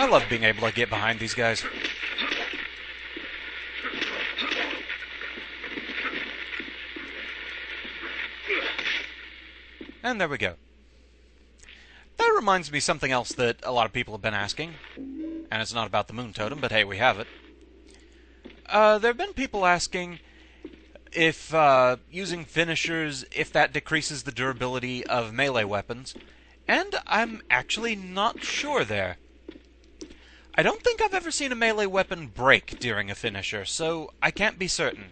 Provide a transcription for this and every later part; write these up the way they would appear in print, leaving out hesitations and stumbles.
I love being able to get behind these guys. And there we go. That reminds me of something else that a lot of people have been asking. And it's not about the Moon Totem, but hey, we have it. There have been people asking if using finishers, if that decreases the durability of melee weapons. And I'm actually not sure there. I don't think I've ever seen a melee weapon break during a finisher, so I can't be certain.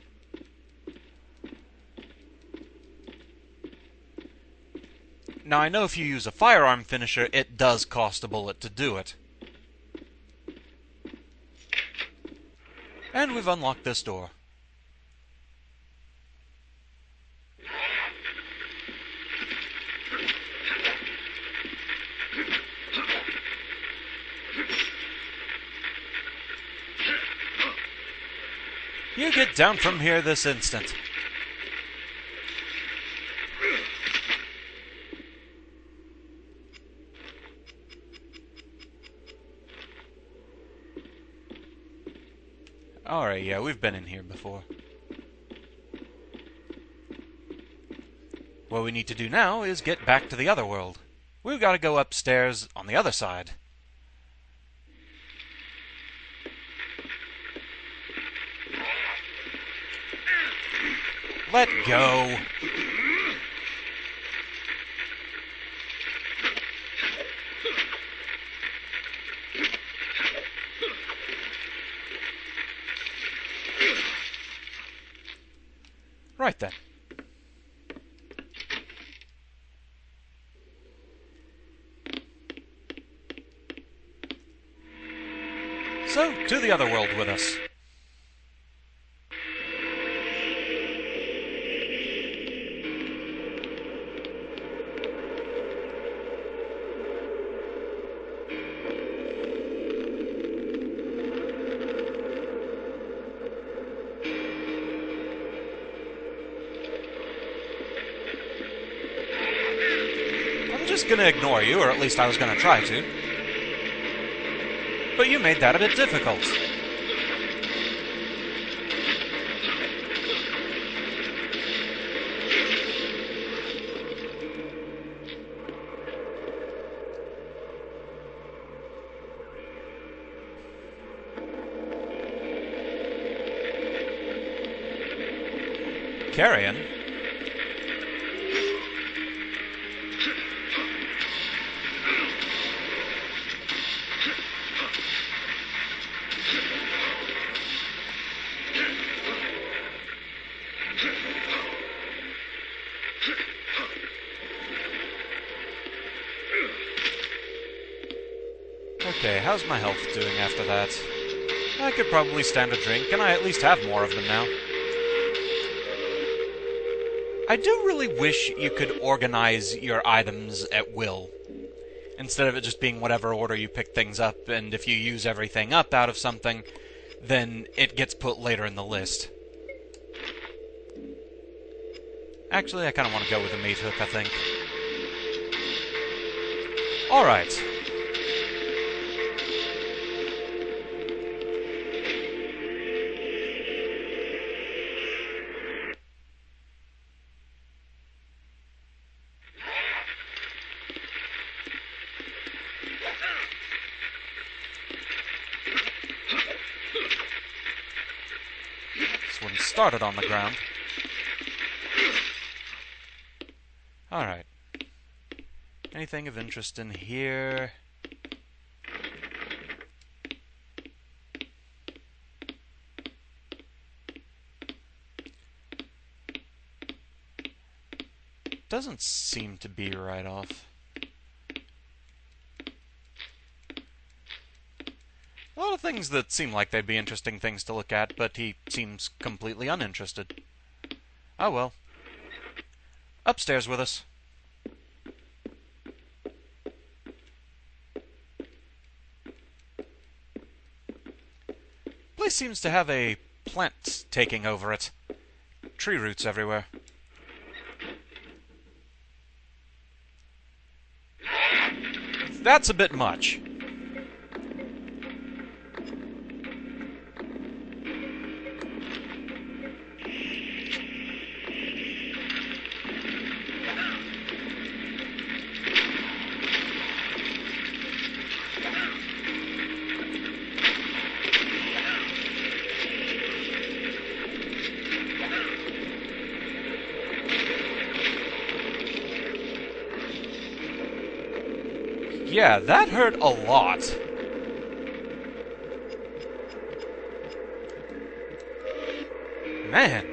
Now, I know if you use a firearm finisher, it does cost a bullet to do it. And we've unlocked this door. You get down from here this instant. Alright, yeah, we've been in here before. What we need to do now is get back to the other world. We've got to go upstairs on the other side. Let go. Right then. So, to the other world with us. I'm just gonna ignore you, or at least I was gonna try to. But you made that a bit difficult. Carrion? Okay, how's my health doing after that? I could probably stand a drink, and I at least have more of them now. I do really wish you could organize your items at will, instead of it just being whatever order you pick things up, and if you use everything up out of something, then it gets put later in the list. Actually, I kind of want to go with a meat hook, I think. Alright. This one started on the ground. Alright. Anything of interest in here? Doesn't seem to be right off. A lot of things that seem like they'd be interesting things to look at, but he seems completely uninterested. Oh well. Upstairs with us. Place seems to have a plant taking over it. Tree roots everywhere. That's a bit much. Yeah, that hurt a lot. Man.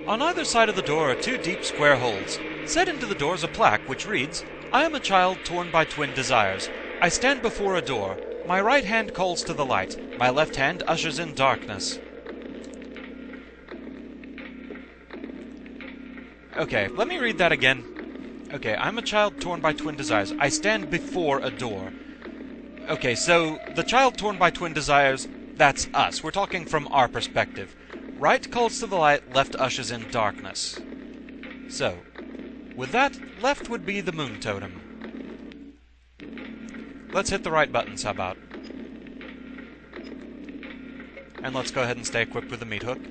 On either side of the door are two deep square holes. Set into the door is a plaque which reads, "I am a child torn by twin desires. I stand before a door. My right hand calls to the light. My left hand ushers in darkness." Okay, let me read that again. Okay, I'm a child torn by twin desires. I stand before a door. Okay, so the child torn by twin desires, that's us. We're talking from our perspective. Right calls to the light, left ushers in darkness. So, with that, left would be the moon totem. Let's hit the right buttons, how about? And let's go ahead and stay equipped with the meat hook.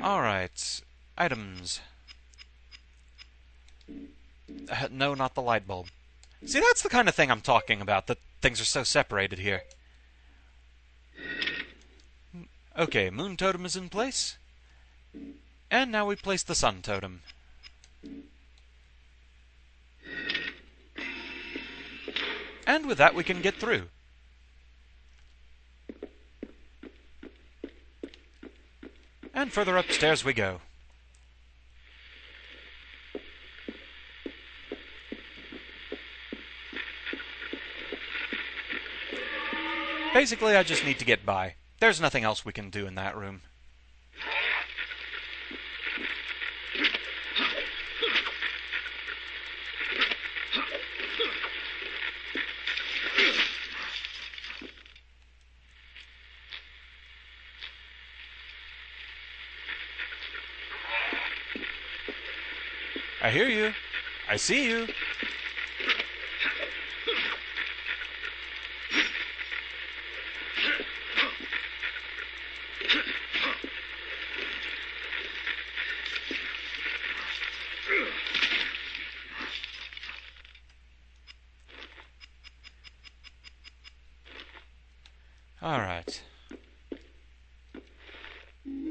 Alright, items. No, not the light bulb. See, that's the kind of thing I'm talking about, that things are so separated here. Okay, moon totem is in place. And now we place the sun totem. And with that we can get through. And further upstairs we go. Basically, I just need to get by. There's nothing else we can do in that room. I hear you. I see you. Alright.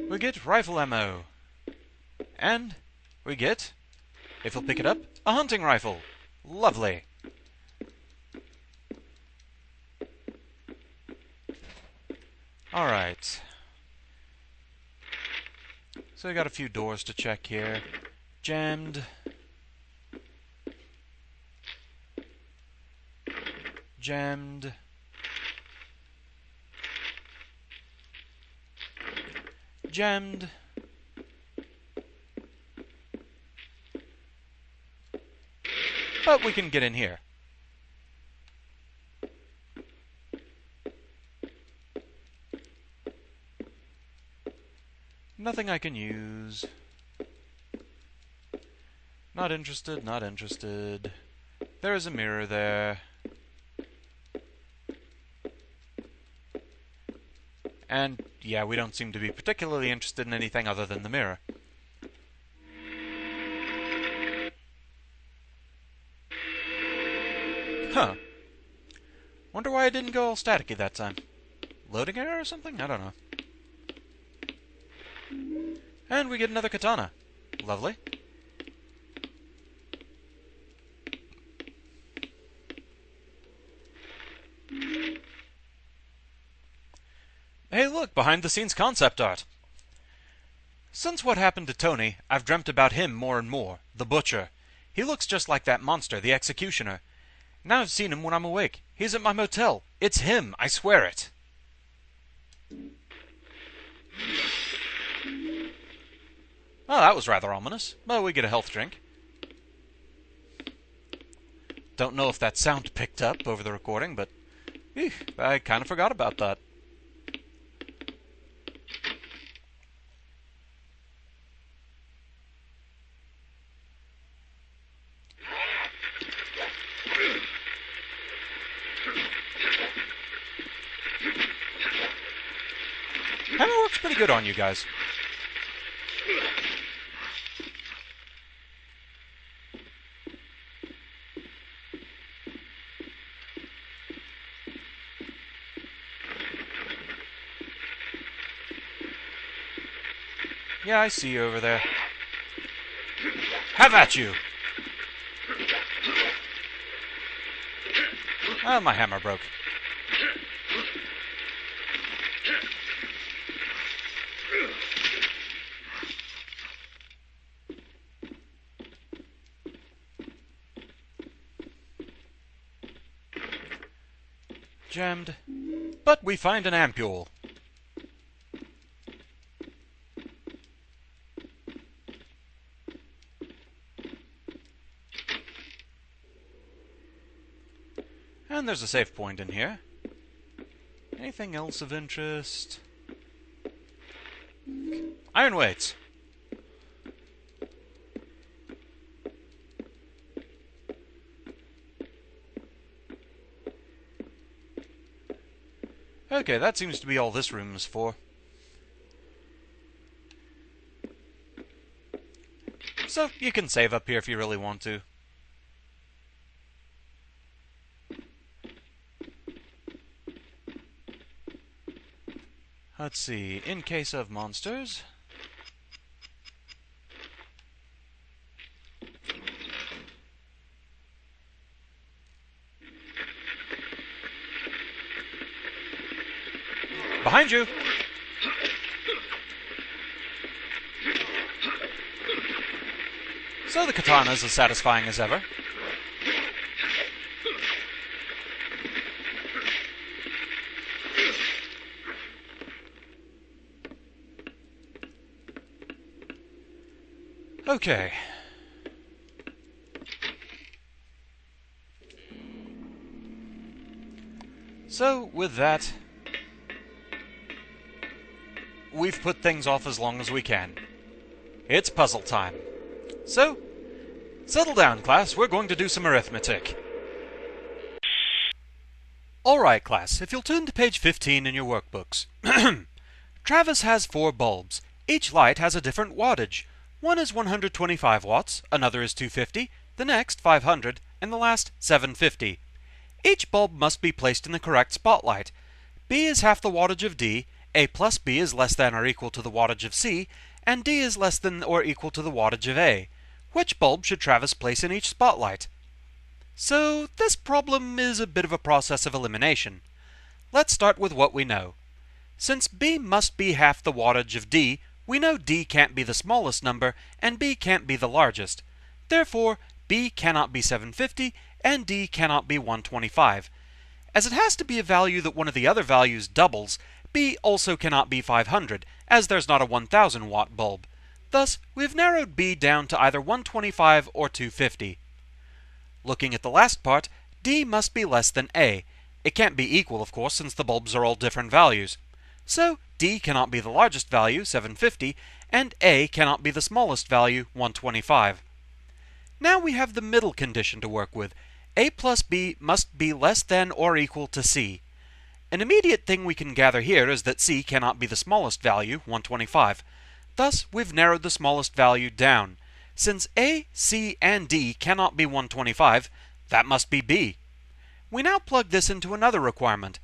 We get rifle ammo. And we get, if you'll pick it up, a hunting rifle. Lovely. Alright. So we got a few doors to check here. Jammed. Jammed. Jammed. But we can get in here. Nothing I can use. Not interested, not interested. There is a mirror there. And, yeah, we don't seem to be particularly interested in anything other than the mirror. Huh. Wonder why it didn't go all staticky that time. Loading error or something? I don't know. And we get another katana. Lovely. Hey look, behind the scenes concept art. Since what happened to Tony, I've dreamt about him more and more. The Butcher. He looks just like that monster, the Executioner. Now I've seen him when I'm awake. He's at my motel. It's him, I swear it. Oh, that was rather ominous. Well, we get a health drink. Don't know if that sound picked up over the recording, but I kind of forgot about that. Hammer works pretty good on you guys. Yeah, I see you over there. Have at you! Oh, my hammer broke. Jammed. But we find an ampule. And there's a save point in here. Anything else of interest? Iron weights. Okay, that seems to be all this room is for. So, you can save up here if you really want to. Let's see, in case of monsters... Behind you! So the katana's as satisfying as ever. Okay. So, with that, we've put things off as long as we can. It's puzzle time. So, settle down, class. We're going to do some arithmetic. Alright, class. If you'll turn to page 15 in your workbooks. Travis has 4 bulbs. Each light has a different wattage. One is 125 watts, another is 250, the next 500, and the last 750. Each bulb must be placed in the correct spotlight. B is half the wattage of D, A plus B is less than or equal to the wattage of C, and D is less than or equal to the wattage of A. Which bulb should Travis place in each spotlight? So, this problem is a bit of a process of elimination. Let's start with what we know. Since B must be half the wattage of D, we know D can't be the smallest number, and B can't be the largest. Therefore, B cannot be 750, and D cannot be 125. As it has to be a value that one of the other values doubles, B also cannot be 500, as there's not a 1000 watt bulb. Thus, we've narrowed B down to either 125 or 250. Looking at the last part, D must be less than A. It can't be equal, of course, since the bulbs are all different values. So, D cannot be the largest value, 750, and A cannot be the smallest value, 125. Now we have the middle condition to work with. A plus B must be less than or equal to C. An immediate thing we can gather here is that C cannot be the smallest value, 125. Thus, we've narrowed the smallest value down. Since A, C, and D cannot be 125, that must be B. We now plug this into another requirement.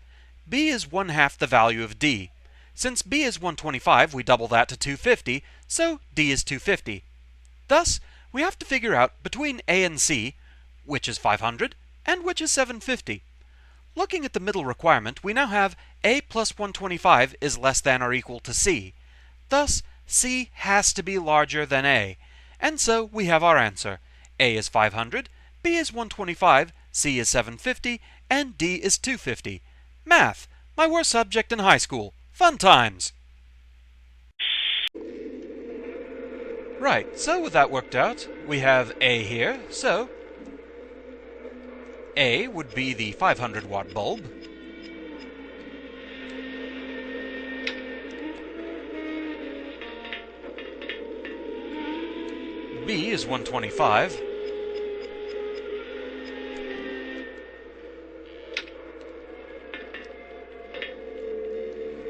B is 1/2 the value of D. Since B is 125, we double that to 250, so D is 250. Thus, we have to figure out between A and C, which is 500, and which is 750. Looking at the middle requirement, we now have A plus 125 is less than or equal to C. Thus, C has to be larger than A. And so, we have our answer. A is 500, B is 125, C is 750, and D is 250. Math, my worst subject in high school. Fun times! Right, so with that worked out, we have A here, so A would be the 500 watt bulb. B is 125.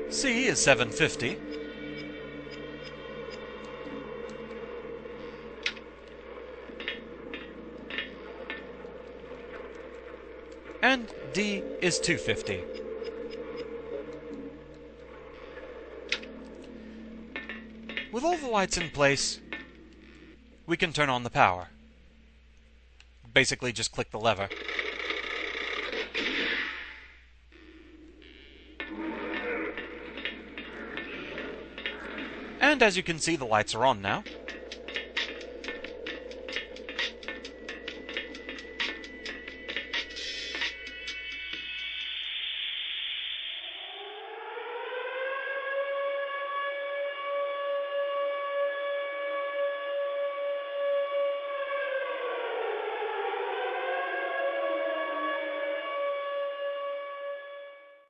C is 750. And D is 250. With all the lights in place, we can turn on the power. Basically, just click the lever. And as you can see, the lights are on now.